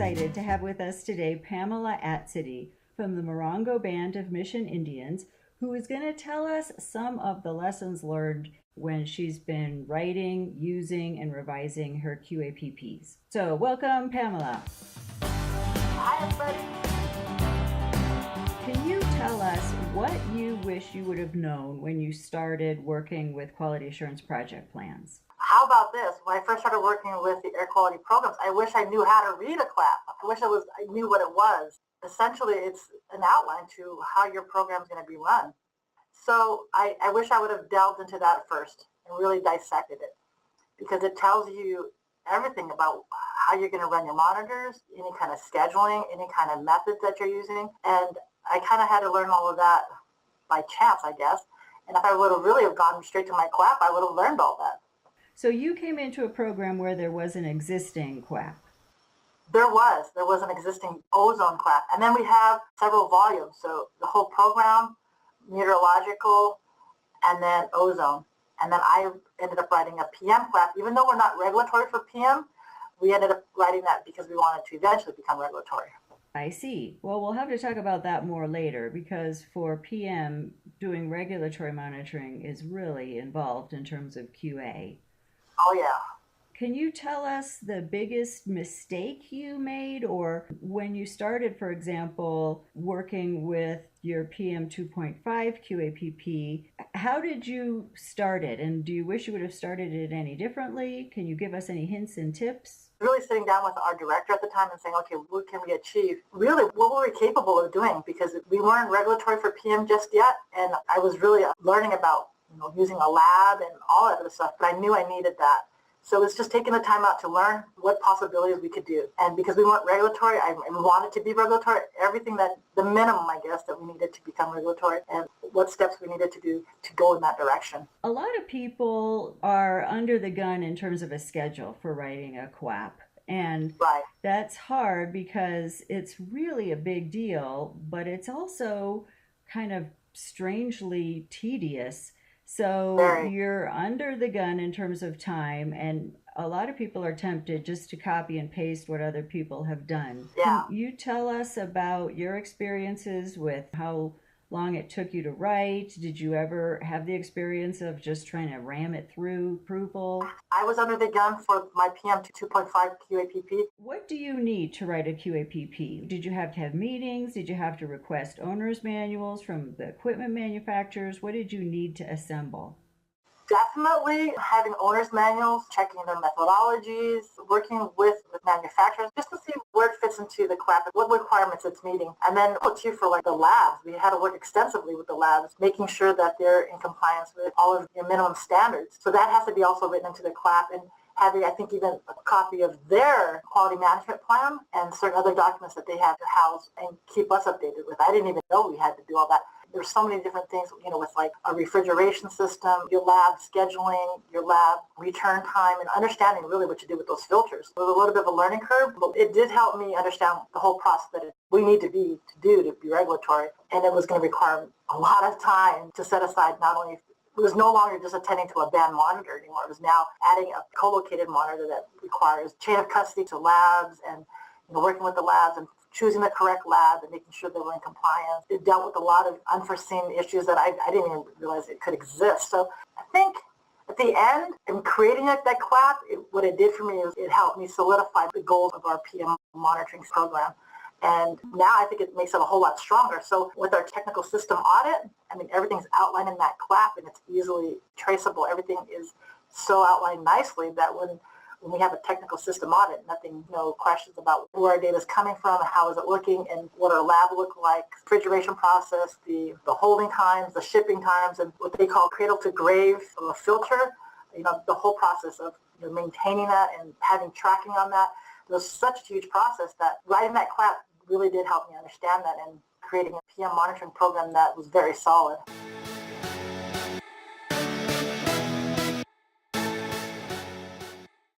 excited to have with us today Pamela Atcitty from the Morongo Band of Mission Indians, who is going to tell us some of the lessons learned when she's been writing, using, and revising her QAPPs. So welcome, Pamela. Hi, everybody. Can you tell us what you wish you would have known when you started working with quality assurance project plans? How about this? When I first started working with the air quality programs, I wish I knew how to read a QAPP. I wish I knew what it was. Essentially, it's an outline to how your program is going to be run. So I wish I would have delved into that first and really dissected it, because it tells you everything about how you're going to run your monitors, any kind of scheduling, any kind of methods that you're using. And I kind of had to learn all of that by chance, I guess. And if I would have really have gone straight to my QAPP, I would have learned all that. So you came into a program where there was an existing QAPP. There was an existing ozone QAPP. And then we have several volumes. So the whole program, meteorological, and then ozone. And then I ended up writing a PM QAPP. Even though we're not regulatory for PM, we ended up writing that because we wanted to eventually become regulatory. I see. Well, we'll have to talk about that more later, because for PM, doing regulatory monitoring is really involved in terms of QA. Oh, yeah. Can you tell us the biggest mistake you made, or when you started, for example, working with your PM 2.5 QAPP, how did you start it? And do you wish you would have started it any differently? Can you give us any hints and tips? Really sitting down with our director at the time and saying, okay, what can we achieve? Really, what were we capable of doing? Because we weren't regulatory for PM just yet. And I was really learning about using a lab and all that other stuff, but I knew I needed that. So it's just taking the time out to learn what possibilities we could do. And because we weren't regulatory, I wanted to be regulatory, everything that, the minimum, I guess, that we needed to become regulatory and what steps we needed to do to go in that direction. A lot of people are under the gun in terms of a schedule for writing a QAPP. And that's hard because it's really a big deal, but it's also kind of strangely tedious. So you're under the gun in terms of time, and a lot of people are tempted just to copy and paste what other people have done. Yeah. Can you tell us about your experiences with how long it took you to write? Did you ever have the experience of just trying to ram it through approval? I was under the gun for my PM 2.5 QAPP. What do you need to write a QAPP? Did you have to have meetings? Did you have to request owner's manuals from the equipment manufacturers? What did you need to assemble? Definitely having owner's manuals, checking their methodologies, working with manufacturers just to see where it fits into the QAPP, what requirements it's meeting. And then too, for like the labs, we had to work extensively with the labs, making sure that they're in compliance with all of your minimum standards. So that has to be also written into the QAPP, and having, I think, even a copy of their quality management plan and certain other documents that they have to house and keep us updated with. I didn't even know we had to do all that. There's so many different things, with like a refrigeration system, your lab scheduling, your lab return time, and understanding really what you do with those filters. It was a little bit of a learning curve, but it did help me understand the whole process that we need to be regulatory. And it was going to require a lot of time to set aside. Not only, it was no longer just attending to a band monitor anymore. It was now adding a co-located monitor that requires chain of custody to labs and working with the labs and choosing the correct lab and making sure they were in compliance. It dealt with a lot of unforeseen issues that I didn't even realize it could exist. So I think at the end, in creating that QAPP, what it did for me is it helped me solidify the goals of our PM monitoring program. And now I think it makes it a whole lot stronger. So with our technical system audit, everything's outlined in that QAPP and it's easily traceable. Everything is so outlined nicely that when we have a technical system audit, no questions about where our data is coming from, how is it looking, and what our lab look like, refrigeration process, the holding times, the shipping times, and what they call cradle to grave of a filter, the whole process of maintaining that and having tracking on that. It was such a huge process that writing that QAPP really did help me understand that and creating a PM monitoring program that was very solid.